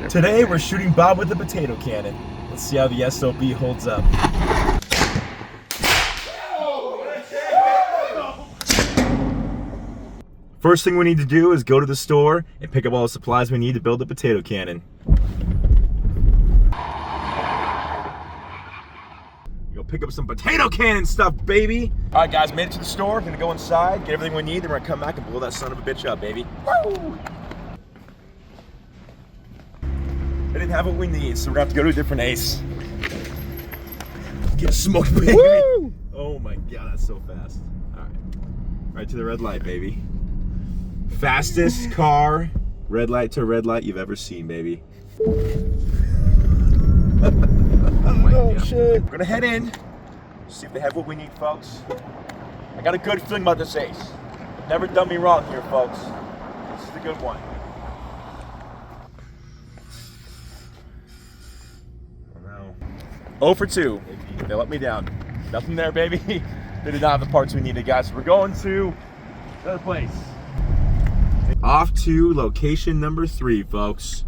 Today we're shooting Bob with the potato cannon. Let's see how the SOB holds up. First thing we need to do is go to the store and pick up all the supplies we need to build the potato cannon. Go pick up some potato cannon stuff, baby! Alright guys, made it to the store. Gonna go inside, get everything we need, then we're gonna come back and blow that son of a bitch up, baby. Woo! I didn't have what we need, so we're gonna have to go to a different Ace. Get smoked, baby! Woo! Oh my god, that's so fast. Alright. Right to the red light, baby. Fastest car, red light to red light you've ever seen, baby. Oh shit. We're gonna head in, see if they have what we need, folks. I got a good feeling about this Ace. Never done me wrong here, folks. This is a good one. Oh no. 0 for 2. They let me down. Nothing there, baby. They did not have the parts we needed, guys. So we're going to another place. Off to location number 3, folks.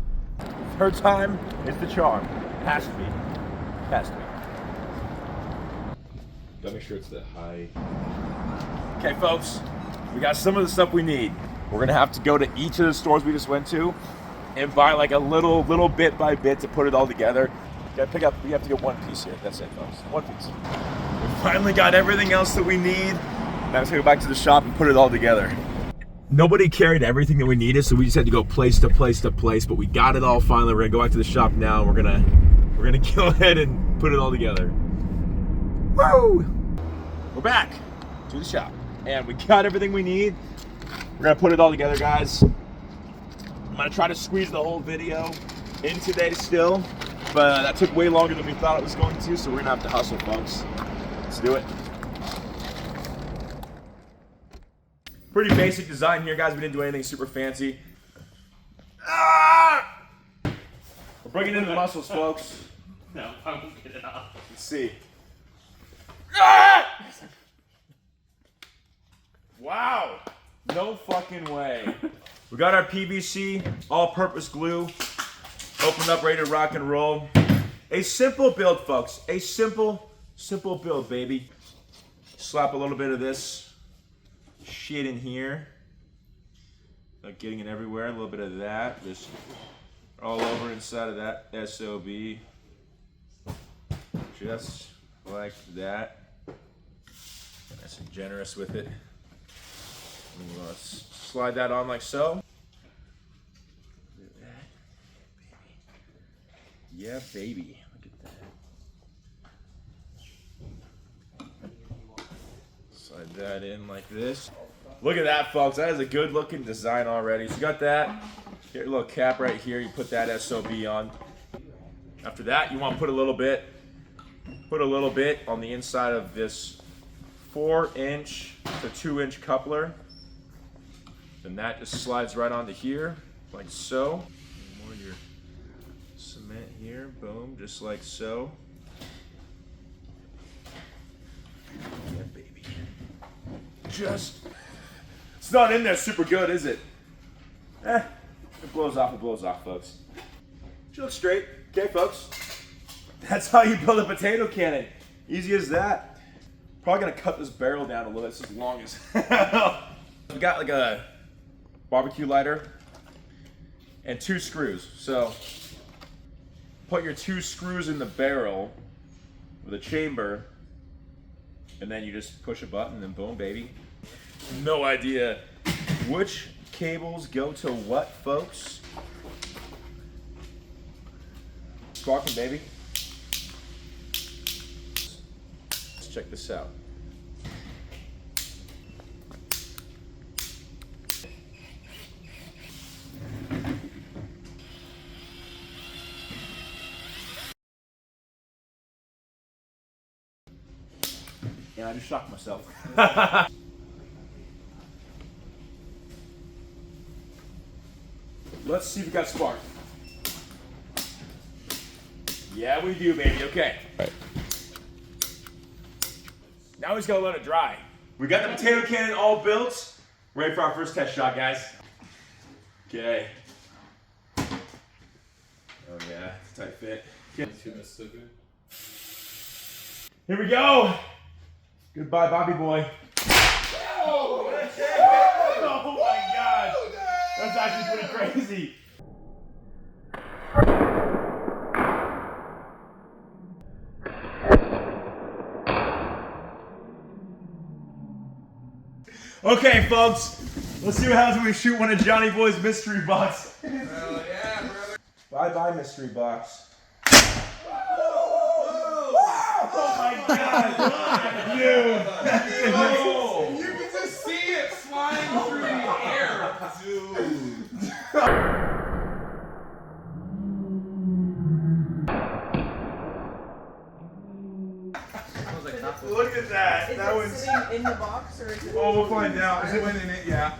Third time is the charm. Has to be. Has to be. Gotta make sure it's the high. Okay, folks. We got some of the stuff we need. We're gonna have to go to each of the stores we just went to and buy like a little bit by bit to put it all together. Gotta pick up. We have to get one piece here. That's it, folks. One piece. We finally got everything else that we need. Now let's go back to the shop and put it all together. Nobody carried everything that we needed, so we just had to go place to place to place, but we got it all finally. We're gonna go back to the shop now, and we're gonna go ahead and put it all together. Woo! We're back to the shop, and we got everything we need. We're gonna put it all together, guys. I'm gonna try to squeeze the whole video in today still, but that took way longer than we thought it was going to, so we're gonna have to hustle, folks. Let's do it. Pretty basic design here, guys. We didn't do anything super fancy. Ah! We're bringing in the muscles, folks. No, I won't get it off. Let's see. Ah! Wow. No fucking way. We got our PVC all-purpose glue. Opened up, ready to rock and roll. A simple build, folks. A simple build, baby. Slap a little bit of this shit in here, like getting it everywhere. A little bit of that, just all over inside of that SOB, just like that. Nice and generous with it. And we'll slide that on like so. Look at that, baby. Yeah, baby. Look at that. Slide that in like this. Look at that, folks. That is a good looking design already. So you got that. Get your little cap right here. You put that SOB on. After that, you want to put a little bit on the inside of this 4-inch to 2-inch coupler. Then that just slides right onto here, like so. More of your cement here. Boom, just like so. Yeah, baby. It's not in there super good, is it? It blows off, folks. Should look straight. Okay, folks. That's how you build a potato cannon. Easy as that. Probably gonna cut this barrel down a little bit. It's as long as hell. We got like a barbecue lighter and 2 screws. So put your 2 screws in the barrel with a chamber, and then you just push a button and boom, baby. No idea which cables go to what, folks. Sparking, baby. Let's check this out. Yeah, I just shocked myself. Let's see if we got spark. Yeah, we do, baby. Okay. All right. Now we just gotta let it dry. We got the potato cannon all built. Ready for our first test shot, guys. Okay. Yeah, it's a tight fit. Two Mississippi. Here we go. Goodbye, Bobby boy. Oh my gosh. That's actually pretty crazy. Okay, folks. Let's see what happens when we shoot one of Johnny Boy's mystery box. Hell yeah, brother. Bye-bye, mystery box. Oh my God! Dude! You can just see it flying through the air, dude. Look at that! Is That it was. sitting in the box or is it? Oh, we'll find out. Is it went in it? Yeah.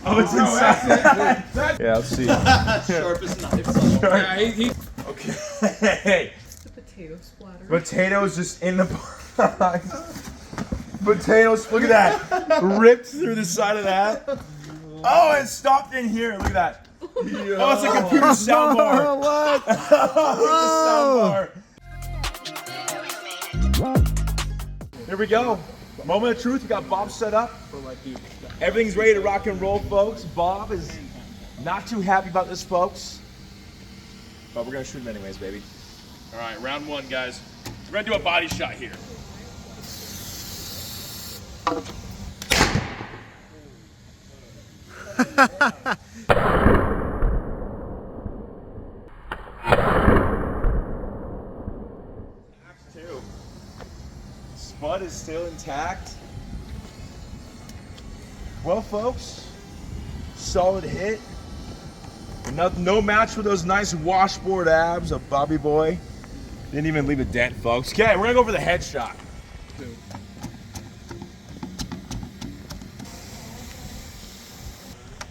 Oh, it's inside. Yeah, let's see. Sharpest knife. Yeah, he Okay. The potato splatter. Potatoes just in the box. Potatoes. Look at that. Ripped through the side of that. Oh, it stopped in here. Look at that. Oh, it's a computer soundbar. What? Oh, it's a soundbar. Here we go. Moment of truth. We got Bob set up. Everything's ready to rock and roll, folks. Bob is not too happy about this, folks. But we're gonna shoot him anyways, baby. All right, round one, guys. We're gonna do a body shot here. Two. Spud is still intact. Well, folks, solid hit. No match for those nice washboard abs of Bobby Boy. Didn't even leave a dent, folks. Okay, we're gonna go for the headshot.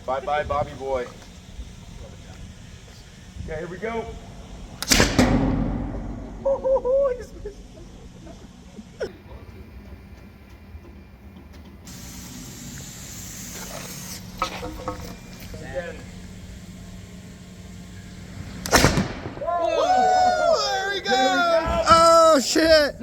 Bye-bye, Bobby Boy. Okay, here we go. There we go! Oh shit!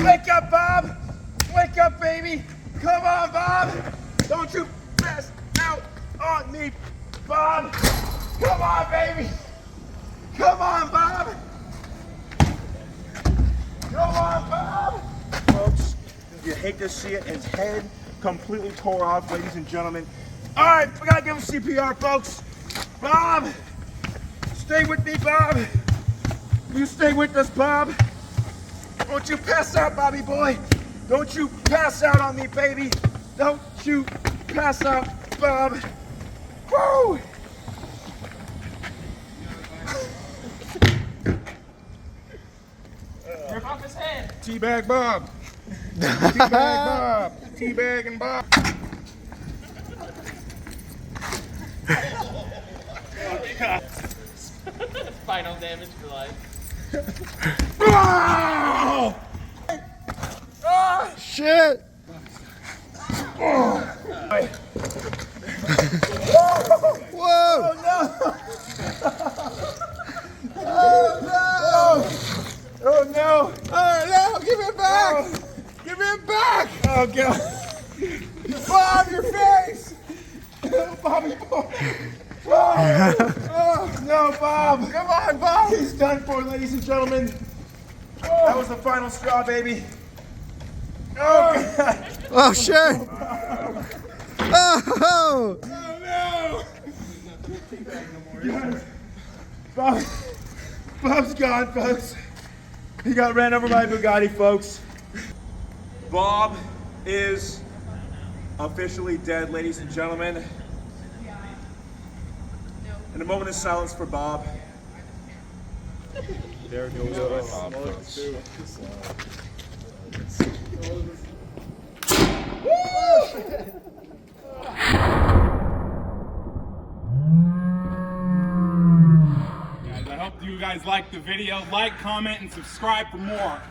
Wake up, Bob! Wake up, baby! Come on, Bob! Don't you pass out on me, Bob! Come on, baby! Come on, Bob! Come on, Bob! Folks, you hate to see it. His head completely tore off, ladies and gentlemen. All right, we gotta give him CPR, folks. Bob! Stay with me, Bob! You stay with us, Bob! Don't you pass out, Bobby boy. Don't you pass out on me, baby. Don't you pass out, Bob. Woo! Rip off his head. Teabag Bob. Teabag Bob. Teabag and Bob. Final damage for life. Shit! Whoa! Oh no! Oh no! Give it back! Give it back! Oh god! Bob, your face! Bobby boy! Oh no, Bob! Come on, Bob! He's done for, ladies and gentlemen. That was the final straw, baby. Oh god! Oh shit! Oh! Bob's gone, folks. He got ran over by a Bugatti, folks. Bob is officially dead, ladies and gentlemen. And a moment of silence for Bob. There goes Bob, folks. Guys, I hope you guys liked the video. Like, comment, and subscribe for more.